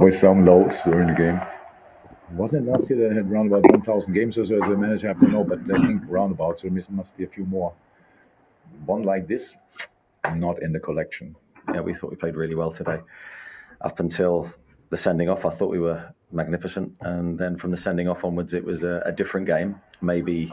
with some lows during the game. Wasn't it last year they had around about 1,000 games or so as a manager? I don't know, but I think roundabout, so there must be a few more. One like this, not in the collection. Yeah, we thought we played really well today. Up until the sending off, I thought we were magnificent. And then from the sending off onwards, it was a different game. Maybe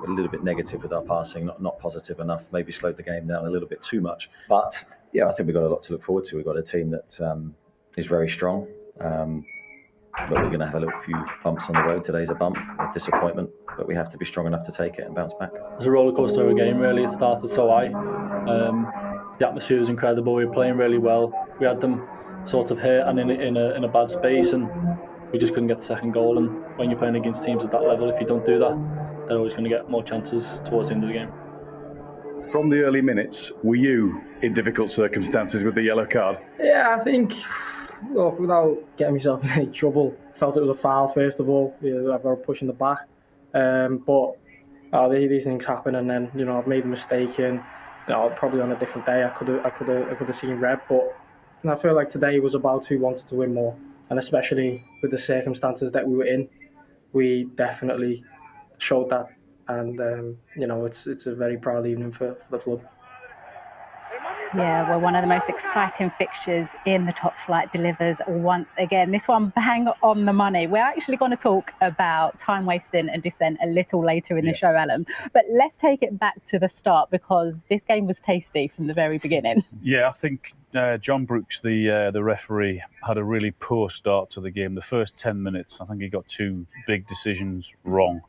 a little bit negative with our passing, not positive enough. Maybe slowed the game down a little bit too much. But yeah, I think we've got a lot to look forward to. We've got a team that is very strong. But we're going to have a little few bumps on the road. Today's a bump, a disappointment, but we have to be strong enough to take it and bounce back. It was a roller coaster of a game, really. It started so high. The atmosphere was incredible. We were playing really well. We had them sort of hurt and in a bad space, and we just couldn't get the second goal. And when you're playing against teams at that level, if you don't do that, they're always going to get more chances towards the end of the game. From the early minutes, were you in difficult circumstances with the yellow card? Yeah, I think, look, without getting myself in any trouble, I felt it was a foul first of all. We were pushing the back, but these things happen, and then I've made a mistake, and probably on a different day I could have seen red, but I feel like today was about who wanted to win more, and especially with the circumstances that we were in, we definitely showed that, and it's a very proud evening for the club. Yeah, well, one of the most exciting fixtures in the top flight delivers once again. This one bang on the money. We're actually going to talk about time wasting and dissent a little later in the show, Alan. But let's take it back to the start, because this game was tasty from the very beginning. Yeah, I think John Brooks, the referee, had a really poor start to the game. The first 10 minutes, I think he got two big decisions wrong.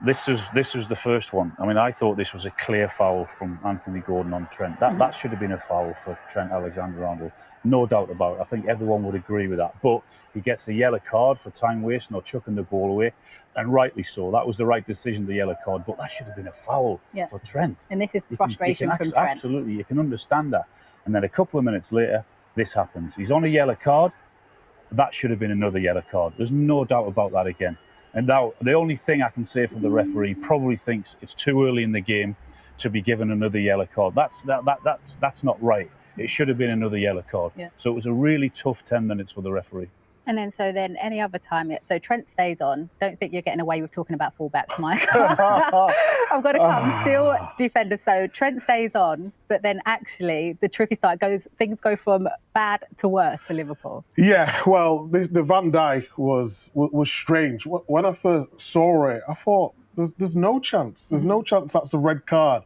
This was the first one. I mean, I thought this was a clear foul from Anthony Gordon on Trent. That should have been a foul for Trent Alexander-Arnold, no doubt about it. I think everyone would agree with that. But he gets a yellow card for time wasting or chucking the ball away, and rightly so. That was the right decision, the yellow card. But that should have been a foul for Trent. And this is frustration from Trent. Absolutely, you can understand that. And then a couple of minutes later, this happens. He's on a yellow card. That should have been another yellow card. There's no doubt about that again. And now, the only thing I can say for the referee, probably thinks it's too early in the game to be given another yellow card. That's not right. It should have been another yellow card. Yeah. So it was a really tough 10 minutes for the referee. And then any other time, so Trent stays on. Don't think you're getting away with talking about fullbacks, Mike. I've got to come still defender. So Trent stays on, but then actually the tricky start things go from bad to worse for Liverpool. Yeah, well, the Van Dijk was strange. When I first saw it, I thought there's no chance. There's no chance that's a red card.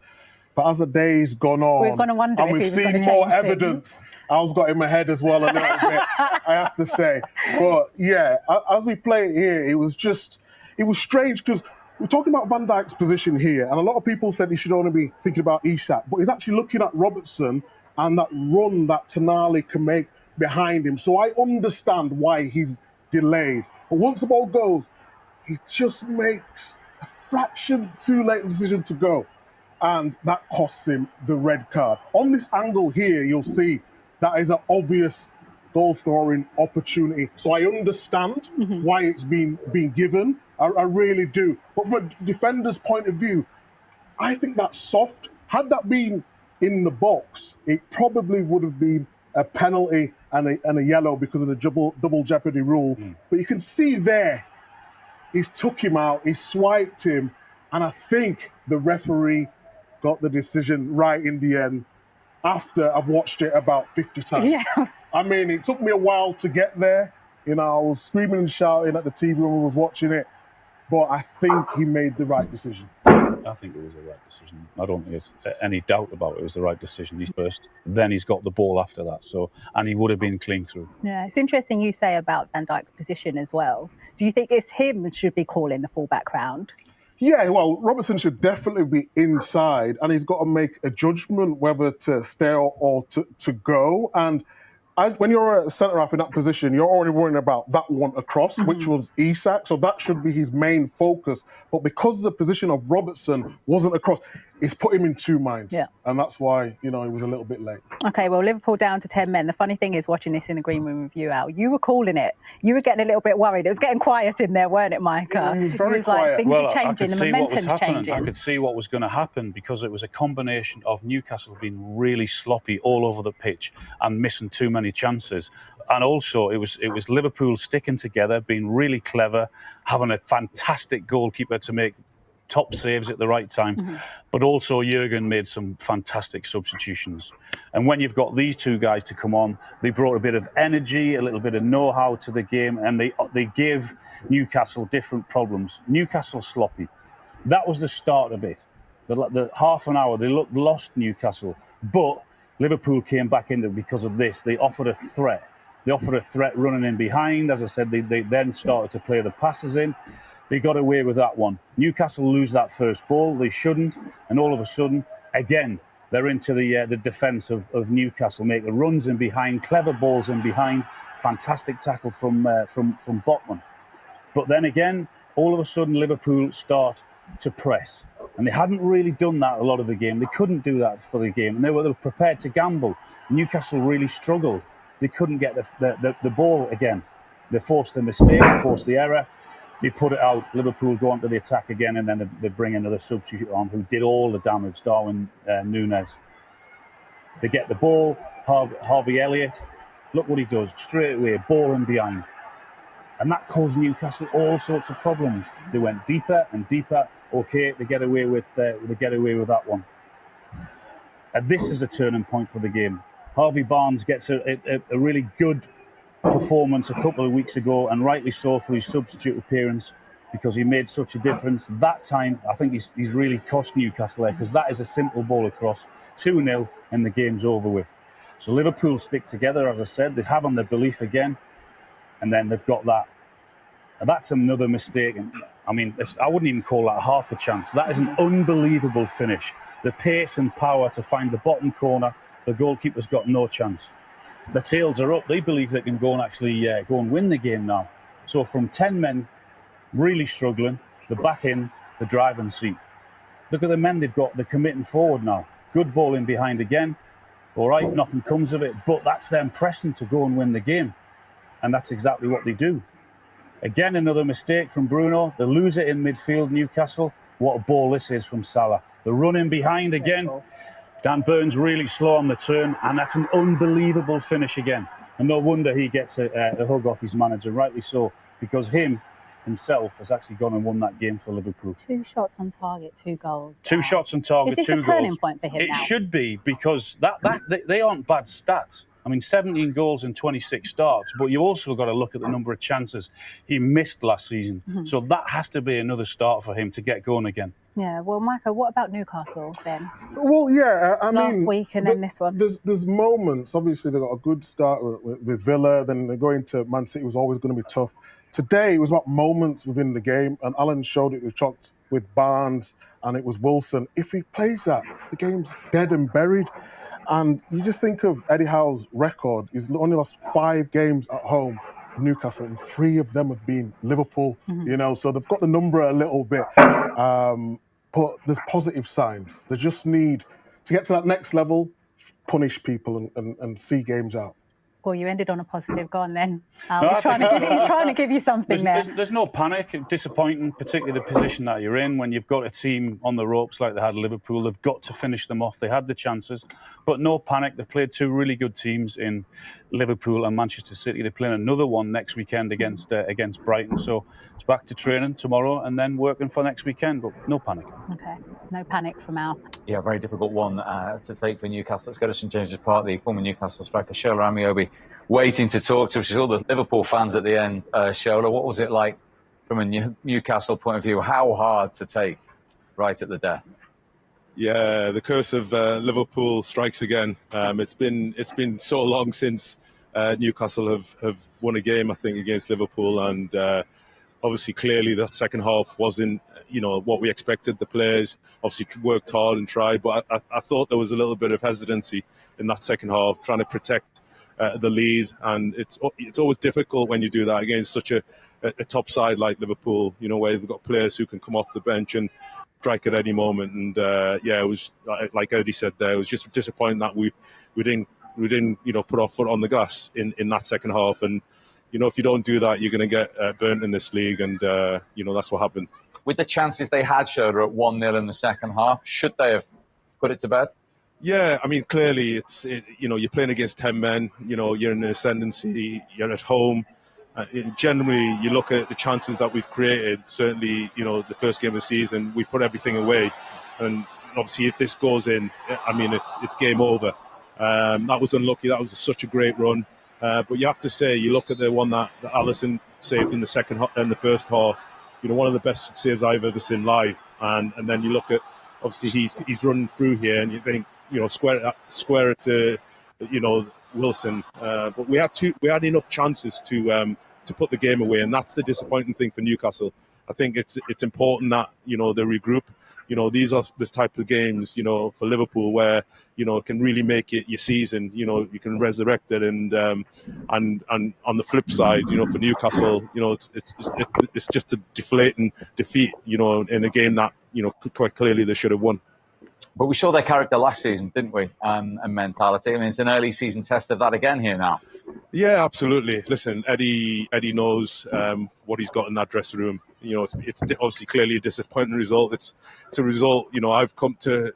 But as the day's gone on, we're going to wonder and we've seen more evidence. I've got in my head as well a little bit, I have to say. But yeah, as we play it here, it was strange, because we're talking about Van Dijk's position here, and a lot of people said he should only be thinking about Isak, but he's actually looking at Robertson and that run that Tonali can make behind him. So I understand why he's delayed. But once the ball goes, he just makes a fraction too late decision to go. And that costs him the red card. On this angle here, you'll see that is an obvious goal-scoring opportunity. So I understand why it's been given. I really do. But from a defender's point of view, I think that's soft. Had that been in the box, it probably would have been a penalty and a yellow because of the double jeopardy rule. But you can see there, he's took him out, he swiped him, and I think the referee got the decision right in the end after I've watched it about 50 times. Yeah. I mean, it took me a while to get there. I was screaming and shouting at the TV when we was watching it, but I think he made the right decision. I think it was the right decision. I don't think there's any doubt about it was the right decision. He's first, then he's got the ball after that. And he would have been clean through. Yeah, it's interesting you say about Van Dijk's position as well. Do you think it's him that should be calling the fullback round? Yeah, well, Robertson should definitely be inside, and he's got to make a judgment whether to stay or to go. And when you're a centre-half in that position, you're only worrying about that one across, which was Isak, so that should be his main focus. But because the position of Robertson wasn't across, it's put him in two minds. Yeah. And that's why, he was a little bit late. OK, well, Liverpool down to 10 men. The funny thing is, watching this in the green room with you, Al, you were calling it. You were getting a little bit worried. It was getting quiet in there, weren't it, Micah? It was very like, quiet. things are changing, the momentum's changing. I could see what was going to happen, because it was a combination of Newcastle being really sloppy all over the pitch and missing too many chances. And also, it was Liverpool sticking together, being really clever, having a fantastic goalkeeper to make top saves at the right time. But also, Jurgen made some fantastic substitutions. And when you've got these two guys to come on, they brought a bit of energy, a little bit of know-how to the game, and they give Newcastle different problems. Newcastle sloppy. That was the start of it. The half an hour, they looked lost, Newcastle. But Liverpool came back into it because of this. They offered a threat. They offered a threat running in behind. As I said, they then started to play the passes in. They got away with that one. Newcastle lose that first ball. They shouldn't. And all of a sudden, again, they're into the defence of Newcastle, making runs in behind, clever balls in behind. Fantastic tackle from Botman. But then again, all of a sudden, Liverpool start to press. And they hadn't really done that a lot of the game. They couldn't do that for the game. And they were prepared to gamble. Newcastle really struggled. They couldn't get the ball again. They forced the mistake, they forced the error. They put it out. Liverpool go on to the attack again, and then they bring another substitute on who did all the damage, Darwin Núñez. They get the ball. Harvey Elliott, look what he does. Straight away, ball in behind. And that caused Newcastle all sorts of problems. They went deeper and deeper. Okay, they get away with that one. And this is a turning point for the game. Harvey Barnes gets a really good performance a couple of weeks ago, and rightly so for his substitute appearance, because he made such a difference. That time, I think he's really cost Newcastle there, because that is a simple ball across, 2-0, and the game's over with. So Liverpool stick together, as I said. They have on their belief again, and then they've got that. And that's another mistake. And I mean, I wouldn't even call that half a chance. That is an unbelievable finish. The pace and power to find the bottom corner. The goalkeeper's got no chance. The tails are up. They believe they can go and actually go and win the game now. So from 10 men really struggling, they're back in the driving seat. Look at the men they've got. They're committing forward now. Good ball in behind again. All right, nothing comes of it. But that's them pressing to go and win the game. And that's exactly what they do. Again, another mistake from Bruno. They lose it in midfield, Newcastle. What a ball this is from Salah. The run in behind again. Dan Burns really slow on the turn, and that's an unbelievable finish again. And no wonder he gets a hug off his manager, rightly so, because himself has actually gone and won that game for Liverpool. 2 shots on target, 2 goals. 2 shots on target, 2 goals. Is this a turning point for him now? It now? should be, because they aren't bad stats. I mean, 17 goals in 26 starts, but you've also got to look at the number of chances he missed last season. So that has to be another start for him to get going again. Yeah, well, Michael, what about Newcastle then? Well, yeah, I mean... Last week and then this one. There's moments. Obviously, they got a good start with Villa, then they're going to Man City was always going to be tough. Today, it was about moments within the game, and Alan showed it with Barnes, and it was Wilson. If he plays that, the game's dead and buried. And you just think of Eddie Howe's record. He's only lost 5 games at home, Newcastle, and 3 of them have been Liverpool. You know, so they've got the number a little bit. But there's positive signs. They just need to get to that next level, punish people and see games out. Well, you ended on a positive. Go on then. He's trying to give you something there. There's no panic. Disappointing, particularly the position that you're in when you've got a team on the ropes like they had Liverpool. They've got to finish them off. They had the chances, but no panic. They played 2 really good teams in Liverpool and Manchester City. They're playing another one next weekend against Brighton. So it's back to training tomorrow and then working for next weekend. But no panic. Okay, no panic from Al. Yeah, very difficult one to take for Newcastle. Let's go to St James's Park. The former Newcastle striker Shola Amiobi waiting to talk to us. All the Liverpool fans at the end. Shola, what was it like from a Newcastle point of view? How hard to take right at the death? Yeah, the curse of Liverpool strikes again. It's been so long since Newcastle have won a game, I think, against Liverpool, and obviously, clearly, that second half wasn't, what we expected. The players obviously worked hard and tried, but I thought there was a little bit of hesitancy in that second half, trying to protect the lead, and it's always difficult when you do that against such a top side like Liverpool, where they've got players who can come off the bench and strike at any moment. And it was like Eddie said there, it was just disappointing that we didn't put our foot on the gas in that second half. And if you don't do that, you're going to get burnt in this league, and that's what happened. With the chances they had, Shola, at 1-0 in the second half, should they have put it to bed? Yeah, I mean, clearly, you're playing against 10 men. You're in the ascendancy. You're at home. Generally, you look at the chances that we've created. Certainly, the first game of the season, we put everything away, and obviously, if this goes in, I mean, it's game over. That was unlucky. That was such a great run. But you have to say, you look at the one that Alisson saved in the first half. One of the best saves I've ever seen live. And then you look at, obviously, he's running through here, and you think, square it to, Wilson. But we had enough chances to put the game away, and that's the disappointing thing for Newcastle. I think it's important that they regroup. These are this type of games, for Liverpool where it can really make it your season. You can resurrect it, and on the flip side, for Newcastle, it's just a deflating defeat. In a game that quite clearly they should have won. But we saw their character last season, didn't we? And mentality. I mean, it's an early season test of that again here now. Yeah, absolutely. Listen, Eddie knows what he's got in that dressing room. It's obviously clearly a disappointing result. It's a result I've come to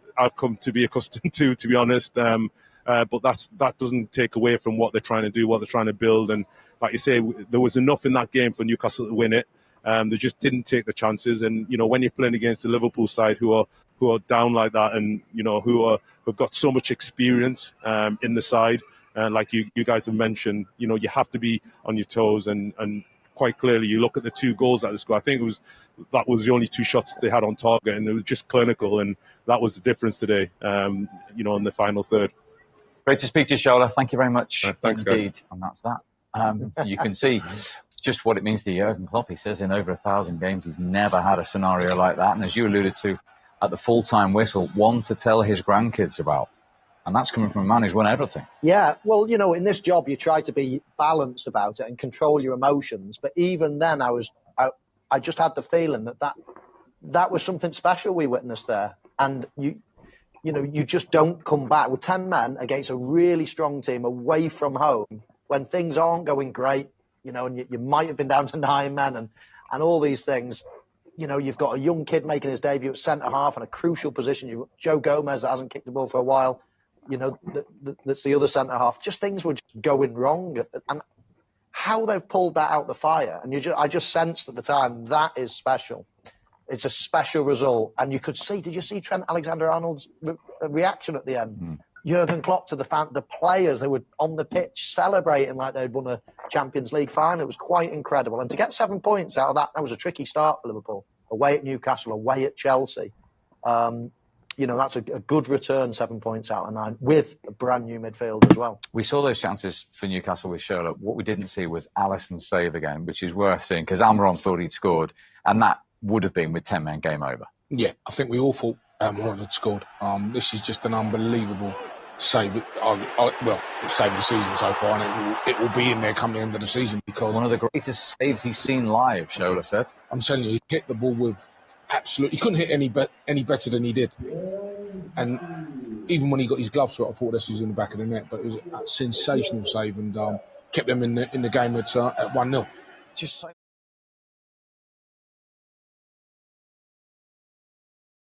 be accustomed to be honest. But that doesn't take away from what they're trying to do, what they're trying to build. And like you say, there was enough in that game for Newcastle to win it. They just didn't take the chances. And when you're playing against the Liverpool side who are down like that, and who've got so much experience in the side. Like you guys have mentioned, you have to be on your toes, and quite clearly, you look at the 2 goals that they scored. I think that was the only 2 shots they had on target, and it was just clinical, and that was the difference today. In the final third. Great to speak to you, Shola. Thank you very much thanks, indeed. guys. And that's that. You can see just what it means to Jurgen Klopp. He says in over 1,000 games, he's never had a scenario like that. And as you alluded to, at the full-time whistle, one to tell his grandkids about. And that's coming from a man who's won everything. Yeah, well, in this job, you try to be balanced about it and control your emotions. But even then, I just had the feeling that was something special we witnessed there. And you just don't come back with 10 men against a really strong team away from home when things aren't going great. And you might have been down to 9 men and all these things. You've got a young kid making his debut at centre half in a crucial position. Joe Gomez that hasn't kicked the ball for a while. That's the other centre half. Just things were just going wrong, and how they've pulled that out the fire. And I just sensed at the time that is special. It's a special result, and you could see. Did you see Trent Alexander-Arnold's reaction at the end? Jurgen Klopp to the players. They were on the pitch celebrating like they'd won a Champions League final. It was quite incredible, and to get 7 points out of that was a tricky start for Liverpool. Away at Newcastle, away at Chelsea. That's a good return, 7 points out of 9, with a brand new midfield as well. We saw those chances for Newcastle with Sherlock. What we didn't see was Alisson's save again, which is worth seeing, because Almiron thought he'd scored, and that would have been with 10 men game over. Yeah, I think we all thought Almiron had scored. This is just an unbelievable save. Save of the season so far, and it will be in there come the end of the season, because one of the greatest saves he's seen live, Shola said. I'm telling you, he hit the ball with absolutely. He couldn't hit any better than he did. And even when he got his gloves sweat, I thought this was in the back of the net. But it was a sensational save, and kept them in the game at 1-0. Just so